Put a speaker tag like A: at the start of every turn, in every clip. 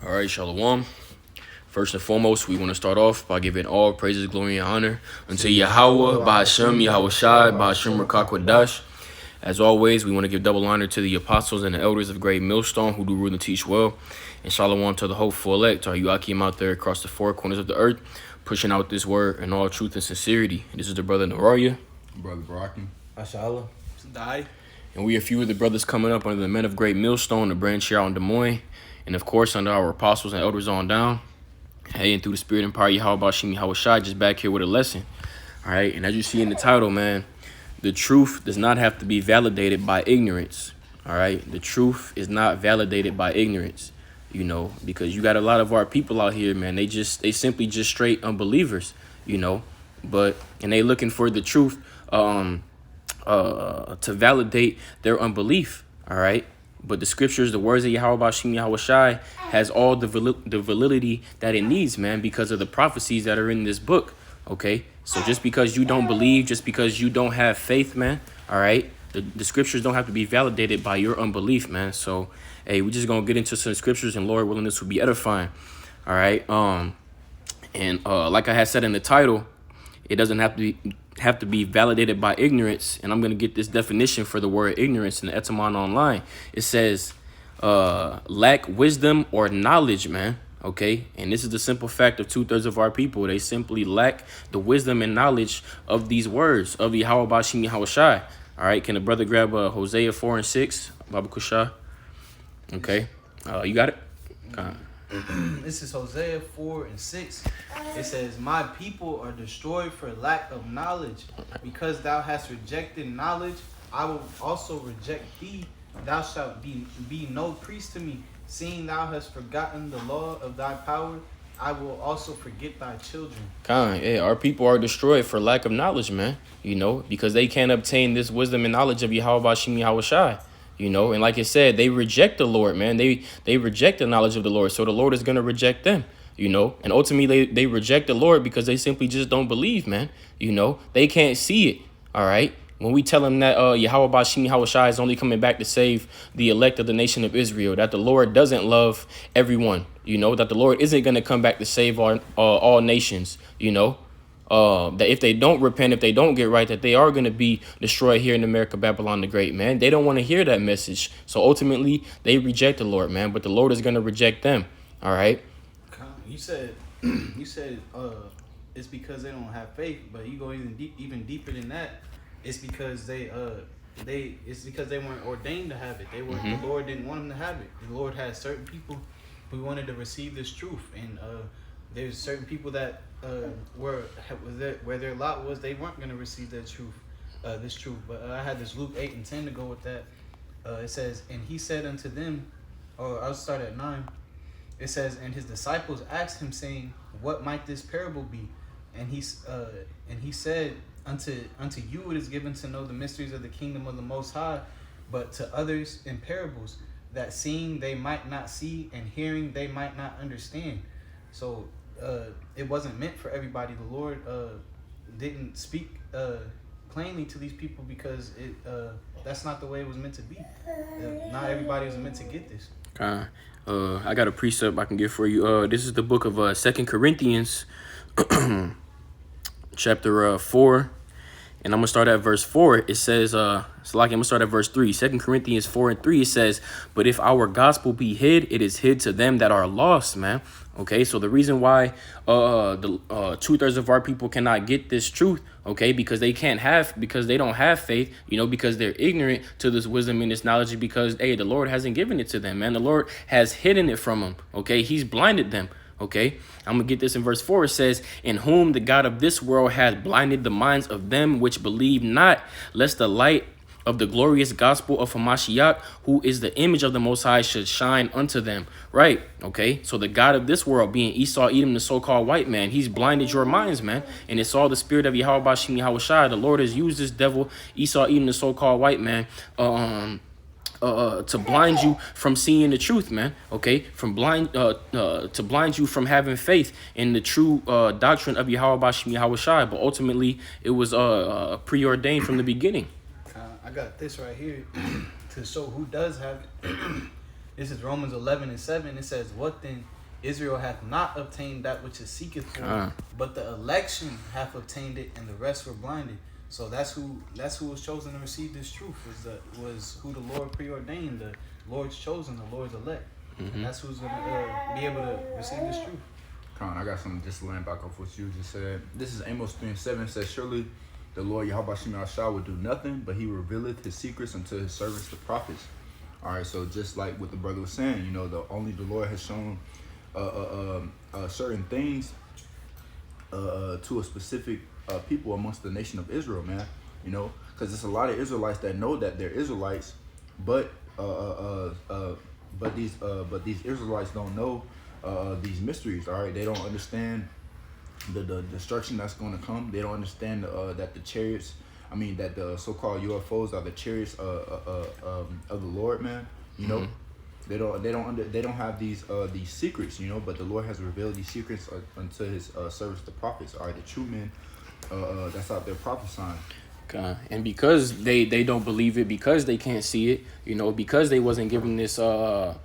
A: All right, Shalom. First and foremost, we want to start off by giving all praises, glory, and honor unto Yahweh, by Hashem, Yahweh Shai, by Hashem, Rakakwadash. As always, we want to give double honor to the apostles and the elders of Great Millstone who do rule and teach well. And Shalom to the hopeful elect, our Yuakim out there across the four corners of the earth, pushing out this word in all truth and sincerity. And this is the brother Nararia.
B: Brother Baraki.
C: Ashala.
D: Die.
A: And we are a few of the brothers coming up under the men of Great Millstone, the branch here out in Des Moines. And of course, under our apostles and elders on down. Hey, and through the spirit and power of Yahweh Bashim Yahweh Shai, just back here with a lesson. All right, and as you see in the title, man, the truth does not have to be validated by ignorance. All right, the truth is not validated by ignorance, you know, because you got a lot of our people out here, man. They simply just straight unbelievers, you know, and they looking for the truth to validate their unbelief. All right. But the scriptures, the words of Yahweh Bashim Yahweh Shai, has all the validity that it needs, man, because of the prophecies that are in this book, okay? So just because you don't believe, just because you don't have faith, man, all right, the scriptures don't have to be validated by your unbelief, man. So, hey, we're just going to get into some scriptures, and Lord willing, this will be edifying, all right? Like I had said in the title, it doesn't have to be validated by ignorance. And I'm going to get this definition for the word ignorance in the Etymon Online. It says lack wisdom or knowledge, man. Okay. And this is the simple fact of 2/3 of our people. They simply lack the wisdom and knowledge of these words of Yahweh Bashim Yahweh Shai. All right. Can a brother grab Hosea 4:6? Baba Kusha. Okay. You got it?
D: This is Hosea 4:6. It says, "My people are destroyed for lack of knowledge. Because thou hast rejected knowledge, I will also reject thee. Thou shalt be no priest to me. Seeing thou hast forgotten the law of thy power, I will also forget thy children."
A: Yeah, our people are destroyed for lack of knowledge, man. You know, because they can't obtain this wisdom and knowledge of Yahweh Bashim Yahweh Shai. You know, and like I said, they reject the Lord, man. They reject the knowledge of the Lord. So the Lord is going to reject them, you know. And ultimately, they reject the Lord because they simply just don't believe, man. You know, they can't see it, all right? When we tell them that Yahweh Bashim Yahweh Shai is only coming back to save the elect of the nation of Israel, that the Lord doesn't love everyone, you know, that the Lord isn't going to come back to save all nations, you know. That if they don't repent, if they don't get right, that they are going to be destroyed here in America, Babylon the Great, man. They don't want to hear that message. So ultimately, they reject the Lord, man. But the Lord is going to reject them. All right.
D: You said, it's because they don't have faith, but you go even deeper than that. It's because it's because they weren't ordained to have it. They were The Lord didn't want them to have it. The Lord had certain people who wanted to receive this truth, and there's certain people that where their lot was, they weren't going to receive that truth, this truth. But I had this Luke 8:10 to go with that. It says, "And he said unto them," or I'll start at 9. It says, "And his disciples asked him, saying, What might this parable be? And he said, Unto you it is given to know the mysteries of the kingdom of the Most High, but to others in parables, that seeing they might not see, and hearing they might not understand." So it wasn't meant for everybody. The Lord didn't speak plainly to these people because that's not the way it was meant to be. Not everybody was meant to get this.
A: I got a precept I can give for you. This is the book of 2 Corinthians, chapter 4. And I'm going to start at verse 4. It says, I'm going to start at verse 3. 2 Corinthians 4:3, it says, "But if our gospel be hid, it is hid to them that are lost," man. Okay, so the reason why the 2/3 of our people cannot get this truth, okay, because they don't have faith, you know, because they're ignorant to this wisdom and this knowledge, because, hey, the Lord hasn't given it to them, man. The Lord has hidden it from them, okay? He's blinded them. Okay, I'm going to get this in verse 4. It says, "In whom the God of this world has blinded the minds of them which believe not, lest the light of the glorious gospel of Hamashiach, who is the image of the Most High, should shine unto them." Right. Okay. So the God of this world, being Esau, Edom, the so-called white man, he's blinded your minds, man. And it's all the spirit of Yahweh Bashim Yahweh Shai. The Lord has used this devil, Esau, Edom, the so-called white man, to blind you from seeing the truth, man. Okay, to blind you from having faith in the true doctrine of Yahweh Bashim Yahweh Shai. But ultimately, it was preordained from the beginning.
D: I got this right here to show who does have it. This is Romans 11:7. It says, "What then? Israel hath not obtained that which it seeketh for, but the election hath obtained it, and the rest were blinded." So that's who was chosen to receive this truth. Was who the Lord preordained, the Lord's chosen, the Lord's elect, and that's who's gonna be able to receive this truth.
B: Come on, I got something just to land back off what you just said. This is Amos 3:7. It says, "Surely the Lord Yahweh Shem Yahshua will do nothing, but he revealeth his secrets unto his servants the prophets." All right, so just like what the brother was saying, you know, the Lord has shown certain things to a specific people amongst the nation of Israel, man. You know, because there's a lot of Israelites that know that they're Israelites, but these Israelites don't know these mysteries. All right, they don't understand the destruction that's going to come. They don't understand that the chariots, that the so-called UFOs are the chariots of the Lord, man. You know, they don't have these secrets, you know. But the Lord has revealed these secrets unto his servants, the prophets, are the true men that's out there prophesying.
A: And because they don't believe it, because they can't see it, you know, because they wasn't given this the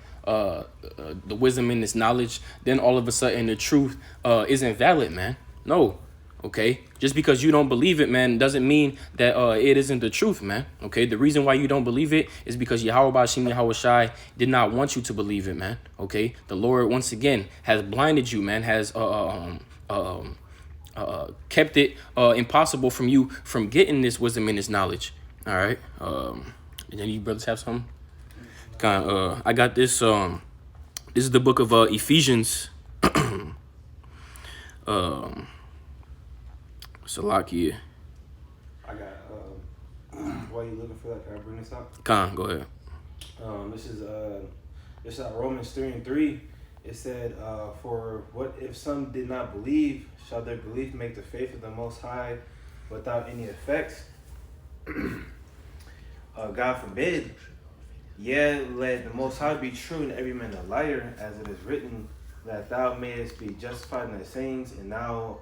A: wisdom and this knowledge, then all of a sudden the truth isn't valid, man. No. Okay, just because you don't believe it, man, doesn't mean that it isn't the truth, man. Okay, the reason why you don't believe it is because Yahweh Bashim Yahweh Shai did not want you to believe it, man. Okay, the Lord once again has blinded you, man, has kept it impossible from you from getting this wisdom and this knowledge. All right, and then you brothers have something. I got this. This is the book of Ephesians. Salakia.
C: I got, while you looking for that, can I bring this up?
A: Go ahead.
C: This is Romans 3:3. It said, "For what if some did not believe? Shall their belief make the faith of the Most High without any effects? God forbid. Yea, let the Most High be true and every man a liar, as it is written, that thou mayest be justified in thy sayings, and thou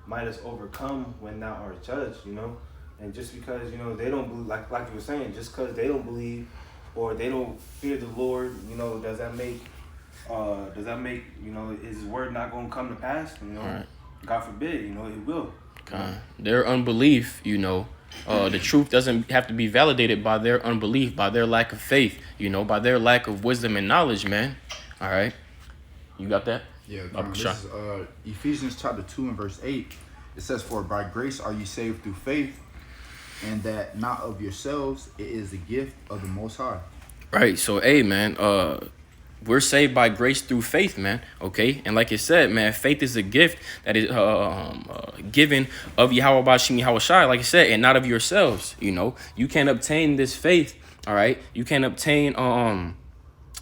C: mightest overcome when thou art judged," you know. And just because, you know, they don't believe, like you were saying, just because they don't believe or they don't fear the Lord, you know, does that make you know, his word not gonna come to pass? You know, right. God forbid, you know, it will.
A: Their unbelief, you know, the truth doesn't have to be validated by their unbelief, by their lack of faith, you know, by their lack of wisdom and knowledge, man. All right, you got that?
B: Yeah, this is Ephesians chapter 2 and verse 8. It says, "For by grace are you saved through faith, and that not of yourselves, it is the gift of the Most High."
A: Right. So, hey, man, we're saved by grace through faith, man. Okay, and like it said, man, faith is a gift that is given of Yahweh Bashim Yahweh Shai, like I said, and not of yourselves. You know, you can't obtain this faith. All right, you can't obtain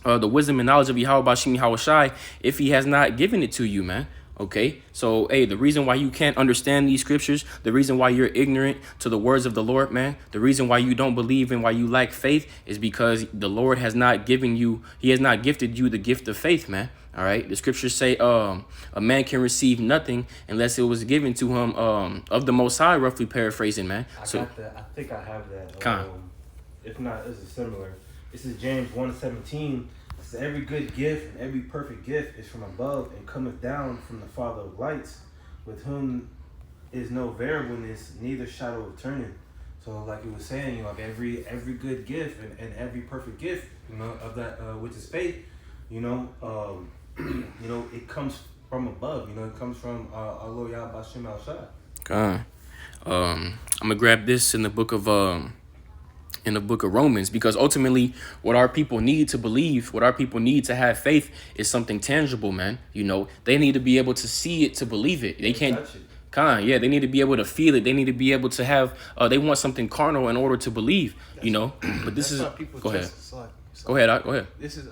A: the wisdom and knowledge of Yahweh Bashim Yahweh Shai if he has not given it to you, man. Okay, so hey, the reason why you can't understand these scriptures, the reason why you're ignorant to the words of the Lord, man, the reason why you don't believe and why you lack faith is because the Lord has not given you, he has not gifted you the gift of faith, man. All right, the scriptures say a man can receive nothing unless it was given to him of the Most High, roughly paraphrasing, man.
C: I think I have that. If not, this is similar. This is James 1:17. It says, "Every good gift and every perfect gift is from above and cometh down from the Father of lights, with whom is no variableness, neither shadow of turning." So like he was saying, you know, like every good gift and every perfect gift, you know, of that which is faith, you know, you know, it comes from above. You know, it comes from our Lord Yahweh Bashim Al-Shai.
A: I'm gonna grab this in the book of Romans, because ultimately what our people need to believe, what our people need to have faith is something tangible, man. You know, they need to be able to see it to believe it. They can't they need to be able to feel it. They need to be able to have they want something carnal in order to believe, you know. But this is go ahead. Go ahead.
D: This is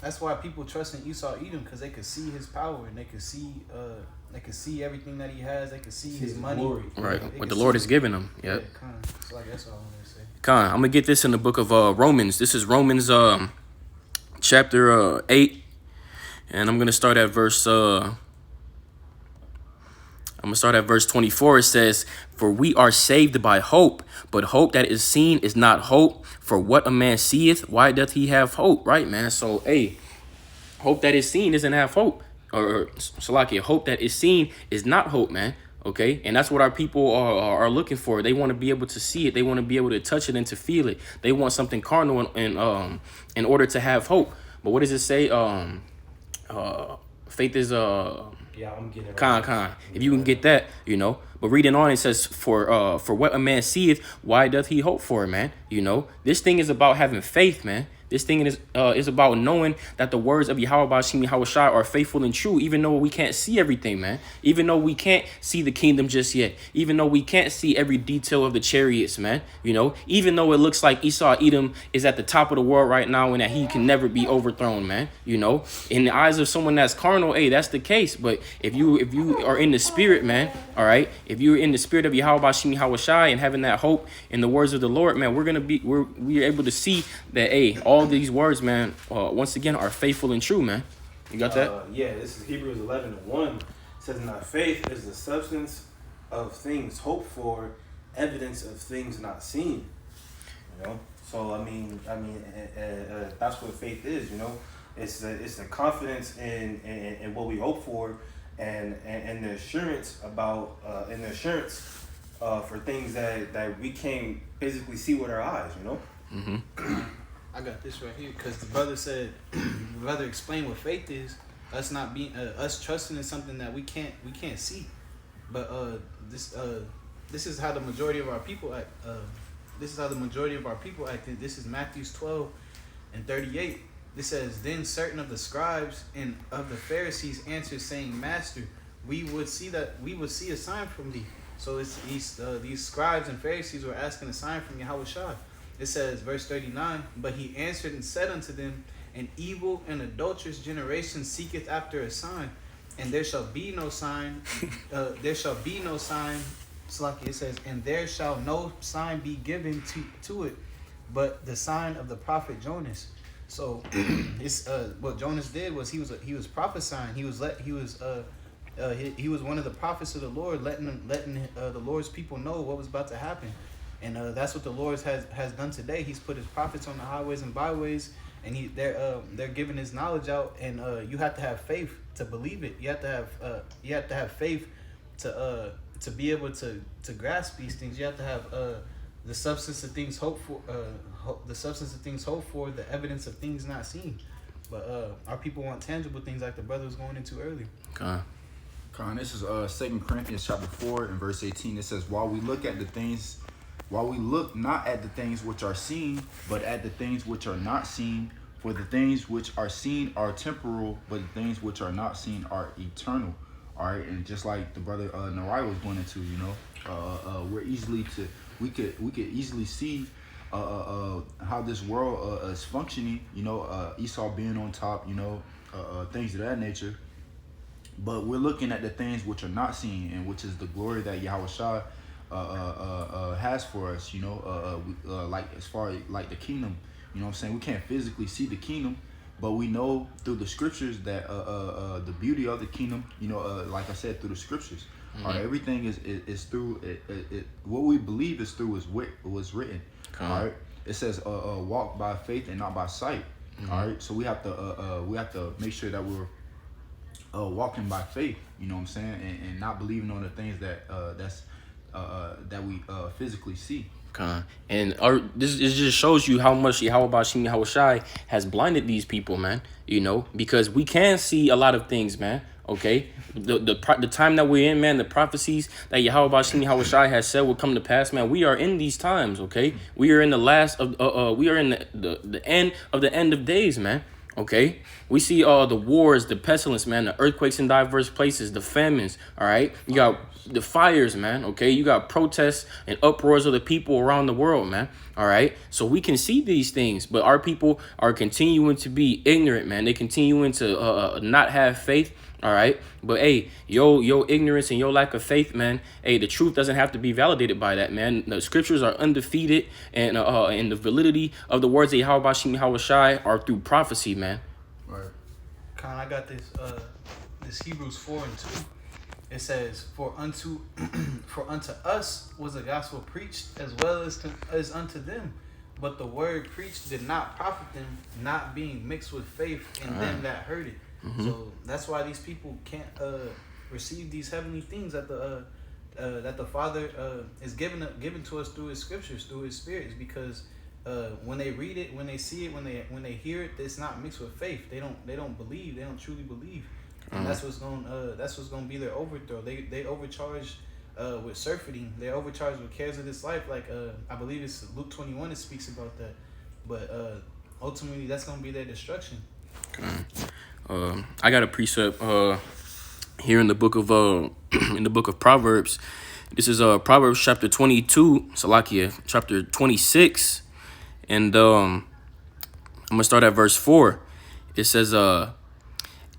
D: that's why people trust in Esau Edom, because they could see his power and they could see everything that he has. They could see his money.
C: Glory.
A: Right. What the Lord has given him. Yep.
D: Yeah, so like that's all I want to say.
A: I'm gonna get this in the book of Romans. This is Romans chapter 8, and I'm gonna start at verse I'm going to start at verse 24. It says, for we are saved by hope, but hope that is seen is not hope. For what a man seeth, why doth he have hope? Right, man? So, hey, hope that is seen doesn't have hope. Or Salakia, hope that is seen is not hope, man. Okay, and that's what our people are looking for. They want to be able to see it. They want to be able to touch it and to feel it. They want something carnal in order to have hope. But what does it say? Faith is
C: Yeah, I'm getting it.
A: Con. If you can get that, you know. But reading on, it says, for what a man seeth, why doth he hope for it, man? You know, this thing is about having faith, man. This thing is about knowing that the words of Yahweh Bashim Yahushai are faithful and true, even though we can't see everything, man. Even though we can't see the kingdom just yet. Even though we can't see every detail of the chariots, man. You know, even though it looks like Esau Edom is at the top of the world right now and that he can never be overthrown, man. You know, in the eyes of someone that's carnal, hey, that's the case. But if you are in the spirit, man, all right, if you're in the spirit of Yahweh Bashim Yahushai and having that hope in the words of the Lord, man, we're able to see that, hey, all these words, man, once again, are faithful and true, man. You got that?
C: Yeah, this is Hebrews 11:1. It says, now faith is the substance of things hoped for, evidence of things not seen. You know, so I mean, that's what faith is. You know, it's the confidence in what we hope for, and the assurance about for things that we can't physically see with our eyes. You know.
A: Mm-hmm.
D: I got this right here because the brother said, the brother explained what faith is. Us not being, us trusting in something that we can't see. But this is how the majority of our people act. This is how the majority of our people acted. This is Matthew 12:38. It says, then certain of the scribes and of the Pharisees answered, saying, Master, we would see a sign from thee. So it's these scribes and Pharisees were asking a sign from Yahushua. It says, verse 39, but he answered and said unto them, an evil and adulterous generation seeketh after a sign, and there shall be no sign. There shall be no sign. It says, and there shall no sign be given to it, but the sign of the prophet Jonas. So, it's what Jonas did was he was prophesying. He was one of the prophets of the Lord, letting the Lord's people know what was about to happen. And that's what the Lord has done today. He's put his prophets on the highways and byways, and they're giving his knowledge out. And you have to have faith to believe it. You have to have faith to be able to grasp these things. You have to have the substance of things hoped for. The substance of things hoped for, the evidence of things not seen. But our people want tangible things, like the brother was going into earlier.
B: Con, this is 2 Corinthians chapter 4 and verse 18. It says, while we look not at the things which are seen, but at the things which are not seen. For the things which are seen are temporal, but the things which are not seen are eternal. All right, and just like the brother Narai was going into, you know, we could easily see how this world is functioning. You know, Esau being on top, you know, things of that nature. But we're looking at the things which are not seen, and which is the glory that Yahushua has for us, you know, like as far as like the kingdom, you know what I'm saying? We can't physically see the kingdom, but we know through the scriptures that the beauty of the kingdom, you know, like I said, through the scriptures. Mm-hmm. All right, everything is through it. What we believe is through was written. All right, it says walk by faith and not by sight. Mm-hmm. All right, so we have to make sure that we're walking by faith, you know what I'm saying, and not believing on the things that that we physically see.
A: And this just shows you how much Yahweh Bashim Yahushai has blinded these people, man. You know, because we can see a lot of things, man. Okay, the time that we're in, man, the prophecies that Yahweh Bashim Yahushai has said will come to pass, man. We are in these times. Okay, we are in the last of we are in the end of days, man. Okay, we see the wars, the pestilence, man, the earthquakes in diverse places, the famines. All right, you got the fires, man. Okay, you got protests and uproars of the people around the world, man. All right, so we can see these things, but our people are continuing to be ignorant, man. They continuing to not have faith. All right, but hey, your ignorance and your lack of faith, man. Hey, the truth doesn't have to be validated by that, man. The scriptures are undefeated, and the validity of the words of Yahweh Bashim Yahushai are through prophecy, man.
B: Right.
D: Con, I got this Hebrews 4:2. it says, "For unto for unto us was the gospel preached as well as unto them, but the word preached did not profit them, not being mixed with faith in them that heard it." So that's why these people can't receive these heavenly things that the Father is given to us through His scriptures, through His Spirit, is because when they read it, when they see it, when they hear it, it's not mixed with faith. They don't believe. They don't truly believe, and that's what's going to be their overthrow. They overcharge with surfeiting. They're overcharged with cares of this life. Like I believe it's Luke 21 that speaks about that. But ultimately, that's going to be their destruction.
A: I got a precept here in the book of Proverbs. This is Proverbs chapter 22, Salakia, chapter 26, and I'm gonna start at verse 4. It says,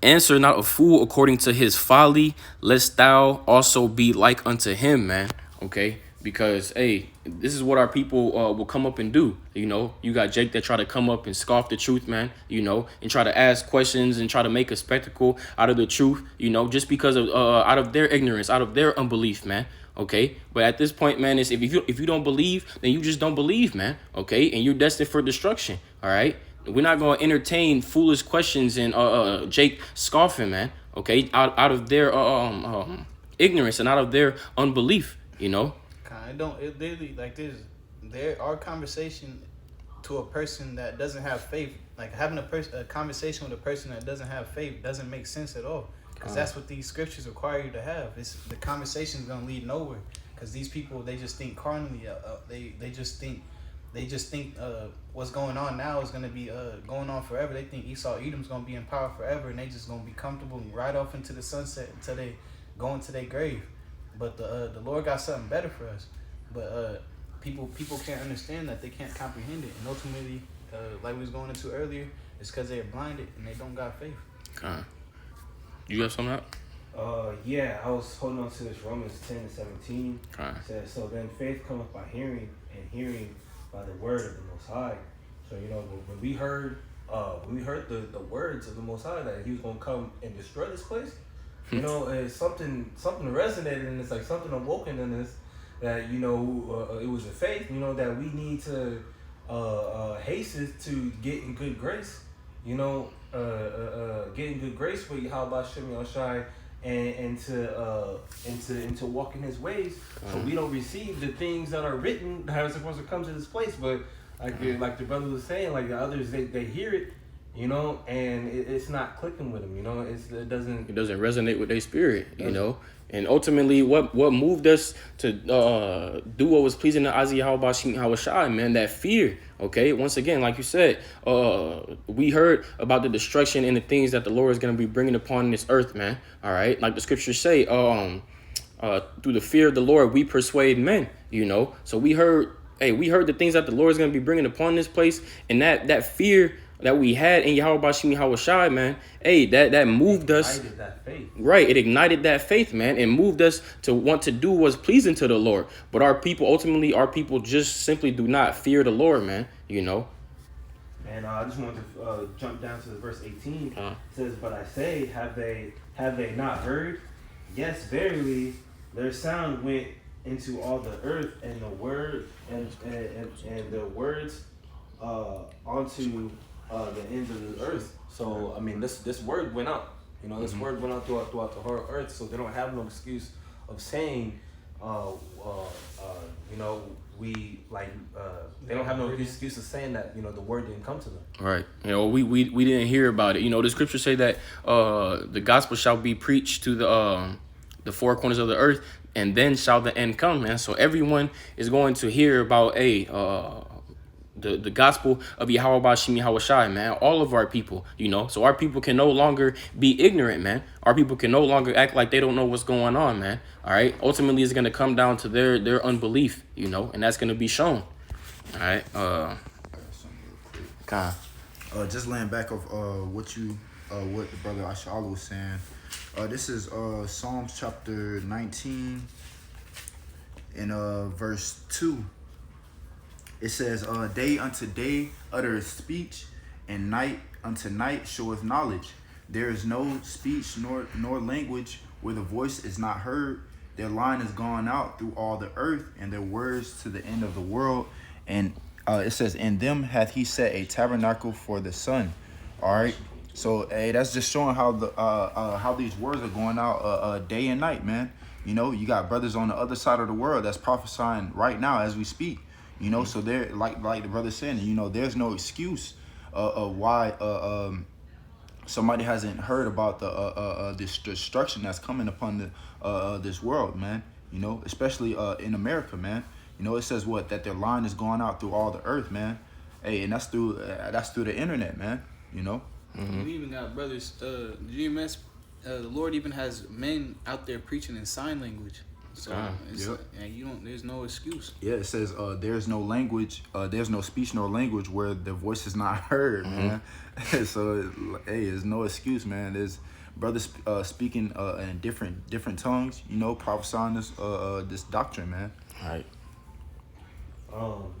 A: "Answer not a fool according to his folly, lest thou also be like unto him," man. Okay, because hey, this is what our people will come up and do. You know, you got Jake that try to come up and scoff the truth, man. You know, and try to ask questions and try to make a spectacle out of the truth. You know, just because of out of their ignorance, out of their unbelief, man. Okay, but at this point, man, is if you don't believe, then you just don't believe, man. Okay, and you're destined for destruction. All right. We're not going to entertain foolish questions and Jake scoffing, man. Okay, out of their ignorance and out of their unbelief, you know.
D: It literally like this. Our conversation to a person that doesn't have faith, like having a conversation with a person that doesn't have faith, doesn't make sense at all. Because that's what these scriptures require you to have. The conversation is going to lead nowhere. Because these people, they just think carnally. They just think what's going on now is going to be going on forever. They think Esau Edom's going to be in power forever, and they just going to be comfortable and ride off into the sunset until they go into their grave. But the Lord got something better for us. But people can't understand that. They can't comprehend it. And ultimately, like we was going into earlier, it's because they're blinded and they don't got faith.
A: You got something up?
C: Yeah, I was holding on to this Romans 10:17.
A: Right.
C: It says, "So then faith cometh by hearing, and hearing by the word of the Most High." So you know, when we heard the words of the Most High that He was gonna come and destroy this place, you know, something resonated in this, like something awoken in us, that you know it was a faith, you know, that we need to hasten to get in good grace, you know, get in good grace with Yahweh Shem Yahushai, and to walk in His ways, so we don't receive the things that are written that are supposed to come to this place. But like the brother was saying, like the others, they hear it, you know, and it's not clicking with them, you know. It doesn't
A: resonate with their spirit, you know. And ultimately, what moved us to do what was pleasing to Isaiah Hawashai, man, that fear. Okay, once again, like you said, we heard about the destruction and the things that the Lord is going to be bringing upon this earth, man. All right, like the scriptures say, through the fear of the Lord, we persuade men. You know, so we heard the things that the Lord is going to be bringing upon this place, and that fear that we had in Yahweh Bashim Hawashai, man, that moved us.
C: ignited that faith.
A: Right, it ignited that faith, man, and moved us to want to do what's pleasing to the Lord. But our people just simply do not fear the Lord, man, you know.
C: And I just wanted to jump down to the verse 18. It says, "But I say, have they not heard? Yes, verily, their sound went into all the earth, and the word and the words onto the ends of the earth." So I mean, this word went out. You know, this word went out throughout the whole earth. So they don't have no excuse of saying, you know, they don't have no excuse of saying that, you know, the word didn't come to them.
A: Right. You know, we didn't hear about it. You know, the scriptures say that the gospel shall be preached to the four corners of the earth, and then shall the end come, man. So everyone is going to hear about the gospel of Yahweh Bashim Hawashai, man. All of our people, you know. So our people can no longer be ignorant, man. Our people can no longer act like they don't know what's going on, man. All right. Ultimately, it's going to come down to their unbelief, you know, and that's going to be shown. All right.
B: Just laying back of what the brother Ashala was saying. This is Psalms chapter 19 and verse 2. It says, "Day unto day uttereth speech, and night unto night showeth knowledge. There is no speech nor language where the voice is not heard. Their line is gone out through all the earth, and their words to the end of the world. And it says, in them hath he set a tabernacle for the sun. All right. So hey, that's just showing how the how these words are going out day and night, man. You know, you got brothers on the other side of the world that's prophesying right now as we speak. You know, so they're like the brother saying, you know, there's no excuse of why somebody hasn't heard about the this destruction that's coming upon the this world, man. You know, especially in America, man. You know, it says what, that their line is going out through all the earth, man. Hey, and that's through the internet, man. You know.
D: Mm-hmm. We even got brothers. GMS, the Lord even has men out there preaching in sign language. So it's there's no excuse.
B: Yeah, it says there's no language, there's no speech nor language where the voice is not heard, man. So hey, there's no excuse, man. There's brothers speaking in different tongues, you know, prophesying this doctrine, man.
A: All right.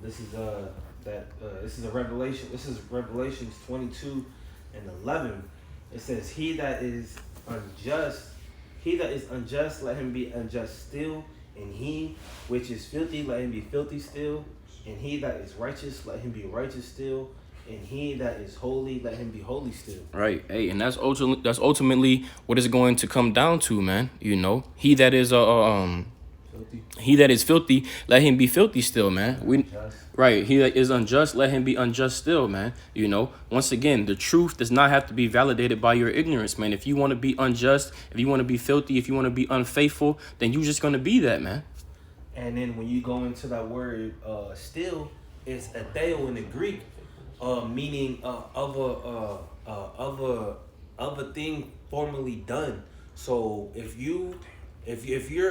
C: This is a Revelation. This is Revelations 22:11. It says, He that is unjust, let him be unjust still, and he which is filthy, let him be filthy still, and he that is righteous, let him be righteous still, and he that is holy, let him be holy still.
A: Right. Hey, and that's ultimately what it's going to come down to, man. You know, he that is filthy, let him be filthy still, man. Right. He that is unjust, let him be unjust still, man. You know, once again, the truth does not have to be validated by your ignorance, man. If you want to be unjust, if you want to be filthy, if you want to be unfaithful, then you're just going to be that, man.
C: And then when you go into that word still, it's atheo in the Greek, meaning of a thing formerly done. So if you're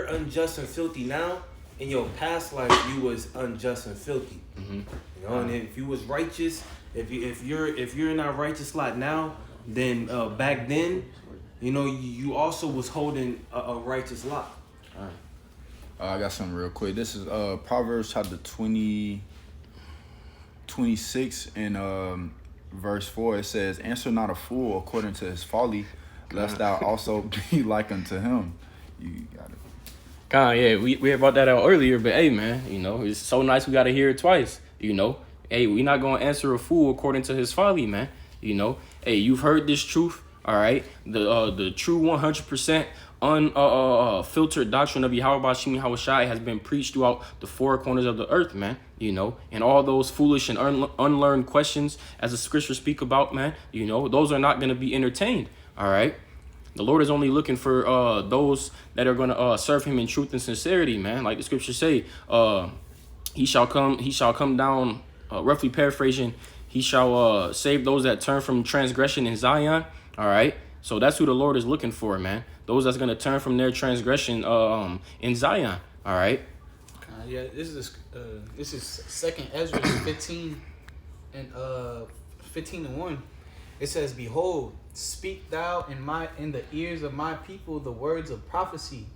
C: unjust and filthy now, in your past life you was unjust and filthy. You know, and if you was righteous, if you're in that righteous lot now, then back then, you know, you also was holding a righteous lot.
A: All right.
B: I got something real quick. This is Proverbs chapter 26 and verse 4. It says, answer not a fool according to his folly, lest thou also be like unto him. You got it.
A: Yeah, we brought that out earlier, but hey, man, you know, it's so nice we got to hear it twice, you know. Hey, we not going to answer a fool according to his folly, man, you know. Hey, you've heard this truth, all right? The true 100% unfiltered doctrine of Yahweh Bashim Hawashai has been preached throughout the four corners of the earth, man, you know. And all those foolish and unlearned questions, as the scriptures speak about, man, you know, those are not going to be entertained, all right? The Lord is only looking for those that are going to serve him in truth and sincerity, man. Like the scriptures say, he shall come down, roughly paraphrasing, he shall save those that turn from transgression in Zion. All right. So that's who the Lord is looking for, man. Those that's going to turn from their transgression in Zion. All right.
D: Yeah, this is 2nd Ezra 15 and 15:1. It says, behold, speak thou in the ears of my people the words of prophecy.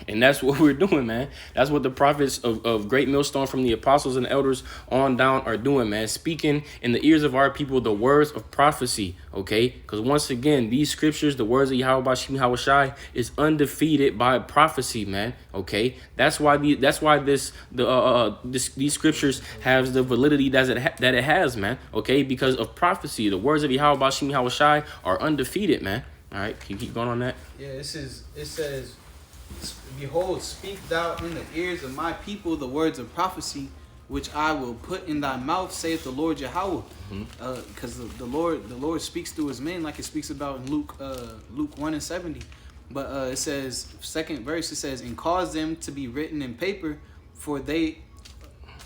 A: And that's what we're doing, man. That's what the prophets of Great Millstone, from the apostles and elders on down, are doing, man. Speaking in the ears of our people the words of prophecy, okay? Because once again, these scriptures, the words of Yahweh Bashim Hawashai, is undefeated by prophecy, man, okay? That's why these scriptures have the validity that it has, man, okay? Because of prophecy. The words of Yahweh Bashim Hawashai are undefeated, man. All right, can you keep going on that?
D: Yeah, it says, behold, speak thou in the ears of my people the words of prophecy, which I will put in thy mouth, saith the Lord Yahweh. Because the Lord speaks through his men, like it speaks about in Luke 1:70. But it says, second verse, it says, and cause them to be written in paper, for they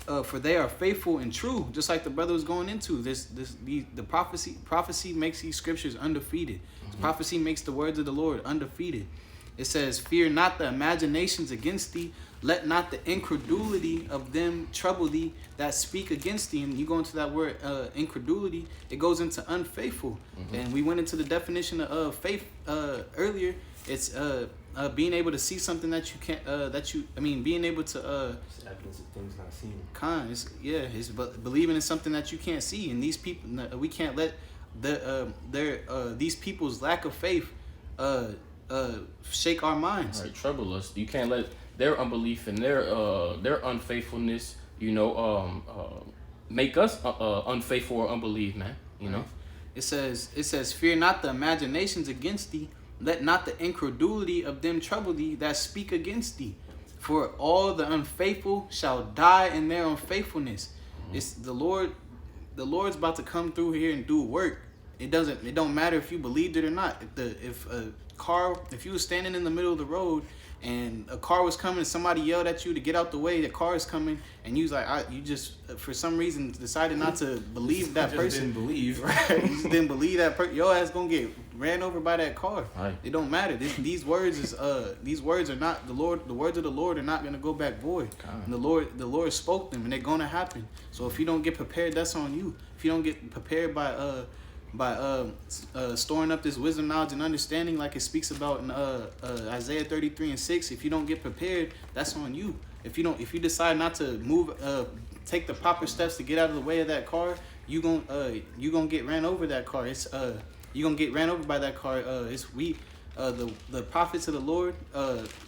D: are faithful and true. Just like the brother was going into the prophecy makes these scriptures undefeated. Prophecy makes the words of the Lord undefeated. It says, fear not the imaginations against thee. Let not the incredulity of them trouble thee that speak against thee. And you go into that word incredulity, it goes into unfaithful. And we went into the definition of faith earlier. It's being able to see something that you can't, being able to
C: It's evidence of things not seen.
D: It's believing in something that you can't see. And these people, we can't let these people's lack of faith shake our minds.
A: Right, trouble us. You can't let their unbelief and their unfaithfulness, make us unfaithful or unbelieve, man. You know.
D: It says, fear not the imaginations against thee, let not the incredulity of them trouble thee that speak against thee. For all the unfaithful shall die in their unfaithfulness. It's the Lord's about to come through here and do work. It don't matter if you believed it or not. If you were standing in the middle of the road and a car was coming and somebody yelled at you to get out the way, the car is coming, and you was like, you just for some reason decided not to believe that person.
C: Didn't believe.
D: Right? You just didn't believe that person. Your ass gonna get ran over by that car.
A: Right.
D: It don't matter. These words are not the Lord. The words of the Lord are not gonna go back void. And the Lord spoke them, and they're gonna happen. So if you don't get prepared, that's on you. If you don't get prepared by storing up this wisdom, knowledge, and understanding, like it speaks about in Isaiah 33:6. If you don't get prepared, that's on you. If you decide not to take the proper steps to get out of the way of that car, you gonna get ran over that car. You gonna get ran over by that car. The prophets of the Lord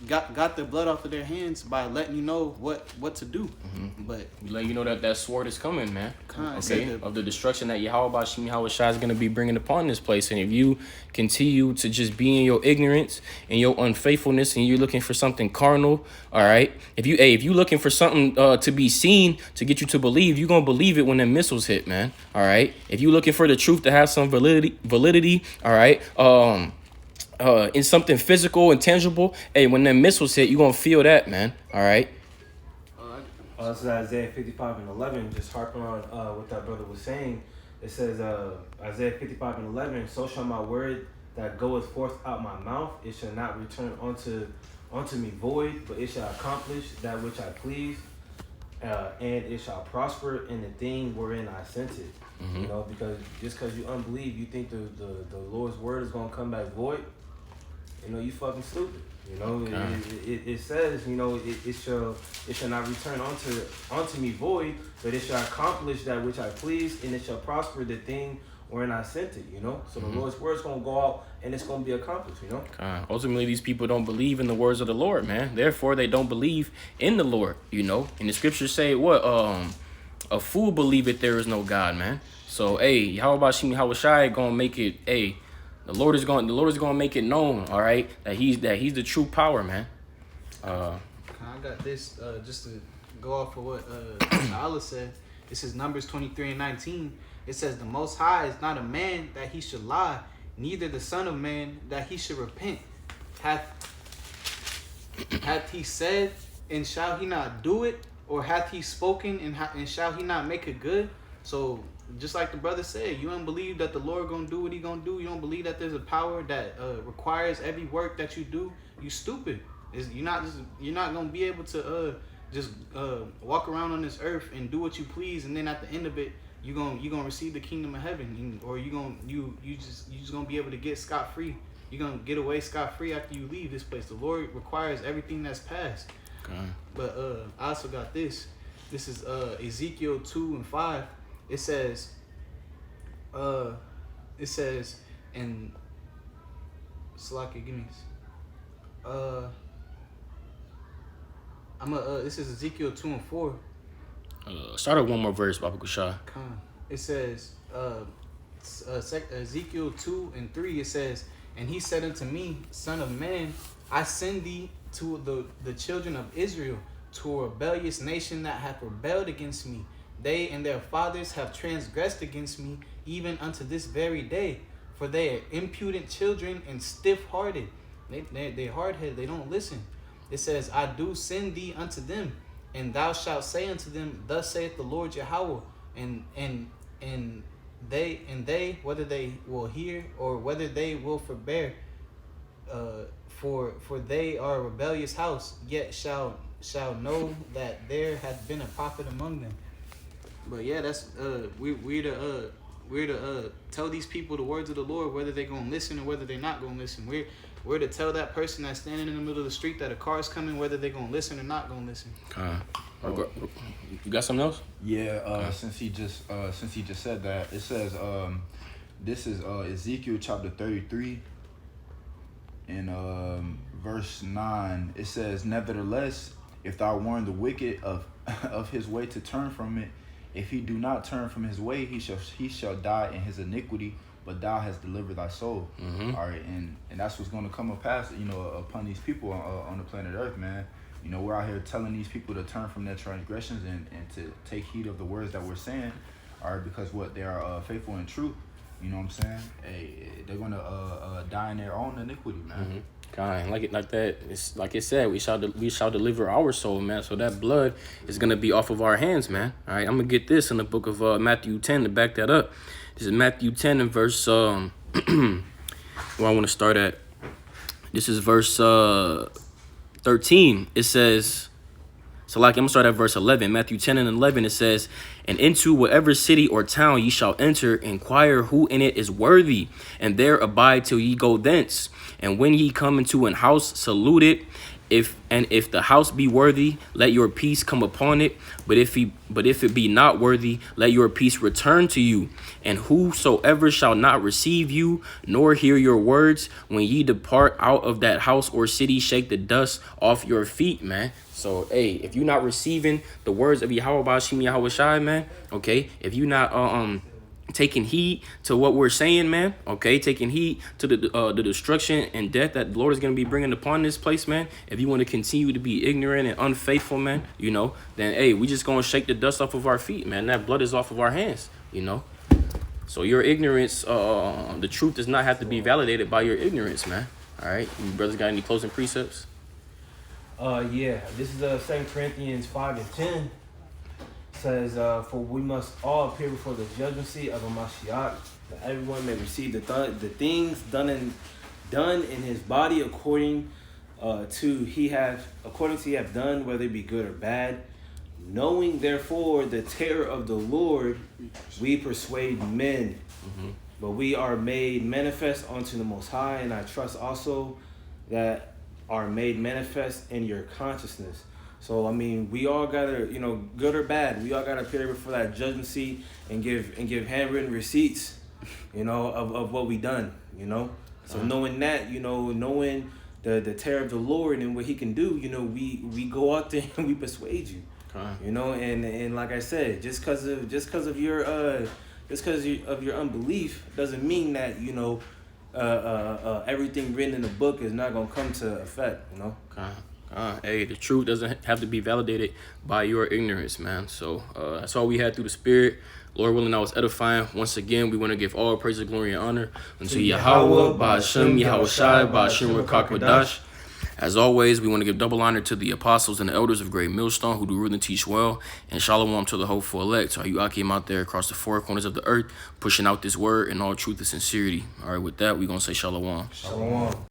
D: got the blood off of their hands by letting you know what to do. But
A: We let you know that sword is coming, man.
D: Okay.
A: Of the destruction that Yahweh Shai is going to be bringing upon this place. And if you continue to just be in your ignorance and your unfaithfulness and you're looking for something carnal, all right? If you looking for something to be seen to get you to believe, you're going to believe it when the missiles hit, man. All right? If you looking for the truth to have some validity, all right? In something physical and tangible, when the missiles hit, you're going to feel that, man. All right?
C: This is Isaiah 55:11, just harping on what that brother was saying. It says, Isaiah 55:11, so shall my word that goeth forth out my mouth, it shall not return unto me void, but it shall accomplish that which I please, and it shall prosper in the thing wherein I sent it. You know, because just because you unbelieve, you think the Lord's word is going to come back void, you fucking stupid. It says, it shall not return unto me void, but it shall accomplish that which I please, and it shall prosper the thing wherein I sent it, So the Lord's word is going to go out and it's going to be accomplished,
A: Ultimately, these people don't believe in the words of the Lord, man. Therefore, they don't believe in the Lord, And the scriptures say what? A fool believeth there is no God, man. So, Yahweh Shai gonna make it, the Lord is gonna make it known, all right, that he's the true power, man.
D: I got this just to go off of what Allah said. This is Numbers 23:19. It says, the Most High is not a man that he should lie, neither the Son of Man that he should repent. Hath he said, and shall he not do it? Or hath he spoken, and shall he not make it good? So, just like the brother said, you don't believe that the Lord gonna do what he gonna do. You don't believe that there's a power that requires every work that you do. You stupid. You're not gonna be able to just walk around on this earth and do what you please, and then at the end of it, you gonna receive the kingdom of heaven, or you just gonna be able to get scot free. You're gonna get away scot free after you leave this place. The Lord requires everything that's past.
A: Okay.
D: But I also got this. This is Ezekiel 2:5. It says, and Salaki, give me this. This is Ezekiel 2:4.
A: Start at one more verse, Baba Kushai.
D: It says, Ezekiel 2:3. It says, and he said unto me, Son of man, I send thee to the children of Israel, to a rebellious nation that hath rebelled against me. They and their fathers have transgressed against me, even unto this very day. For they are impudent children and stiff-hearted. They hard-headed, they don't listen. It says, I do send thee unto them, and thou shalt say unto them, thus saith the Lord Yahweh, and they, whether they will hear or whether they will forbear, for they are a rebellious house, yet shall know that there hath been a prophet among them. But yeah, that's we're to tell these people the words of the Lord, whether they're gonna listen or whether they're not gonna listen. We're to tell that person that's standing in the middle of the street that a car's coming, whether they're gonna listen or not gonna listen.
A: You got something else?
B: Yeah. Since he just said that, it says this is Ezekiel chapter 33. in verse 9, it says, "Nevertheless, if thou warn the wicked of his way to turn from it, if he do not turn from his way, he shall die in his iniquity, but thou hast delivered thy soul." All right, and that's what's going to come upon upon these people on the planet Earth, man. We're out here telling these people to turn from their transgressions and to take heed of the words that we're saying, all right, because what they are faithful and true. You know what I'm saying? Hey, they're gonna die in their own iniquity, man.
A: Kind like that. It's like it said, we shall deliver our soul, man. So that blood is gonna be off of our hands, man. All right, I'm gonna get this in the book of Matthew 10 to back that up. This is Matthew 10 and verse where I want to start at. This is verse 13. It says, so like I'm gonna start at verse 11. Matthew 10 and 11, it says, "And into whatever city or town ye shall enter, inquire who in it is worthy, and there abide till ye go thence. And when ye come into an house, salute it. If the house be worthy, let your peace come upon it. But if it be not worthy, let your peace return to you. And whosoever shall not receive you, nor hear your words, when ye depart out of that house or city, shake the dust off your feet," man. So, hey, if you're not receiving the words of Yahweh Bashim Yahweh Shai, man, okay, if you're not taking heed to what we're saying, man, okay, taking heed to the destruction and death that the Lord is going to be bringing upon this place, man, if you want to continue to be ignorant and unfaithful, man, then, hey, we just going to shake the dust off of our feet, man. That blood is off of our hands, So your ignorance, the truth does not have to be validated by your ignorance, man. All right, you brothers got any closing precepts?
C: Yeah, this is 2 Corinthians 5 and 10. Says, "For we must all appear before the judgment seat of a Mashiach, that everyone may receive the things done in his body according to he have done, whether it be good or bad. Knowing therefore the terror of the Lord, we persuade men, but we are made manifest unto the Most High, and I trust also that are made manifest in your consciousness." So, I mean, we all gotta, good or bad, we all gotta appear before that judgment seat and give handwritten receipts, of what we done, So knowing that, knowing the terror of the Lord and what he can do, we go out there and we persuade you, and like I said, just because of your unbelief doesn't mean that, everything written in the book is not gonna come to effect,
A: Hey, the truth doesn't have to be validated by your ignorance, man. So that's all we had through the Spirit. Lord willing, I was edifying. Once again, we want to give all praise, glory, and honor unto Yahweh, Ba'ashem, Yahweh Shai, Ba'ashem, Rakakwadash. As always, we want to give double honor to the apostles and the elders of Great Millstone who do rule and teach well. And shalom to the hopeful elect. So you Akim out there across the four corners of the earth, pushing out this word in all truth and sincerity. All right, with that, we're going to say shalom.
C: Shalom.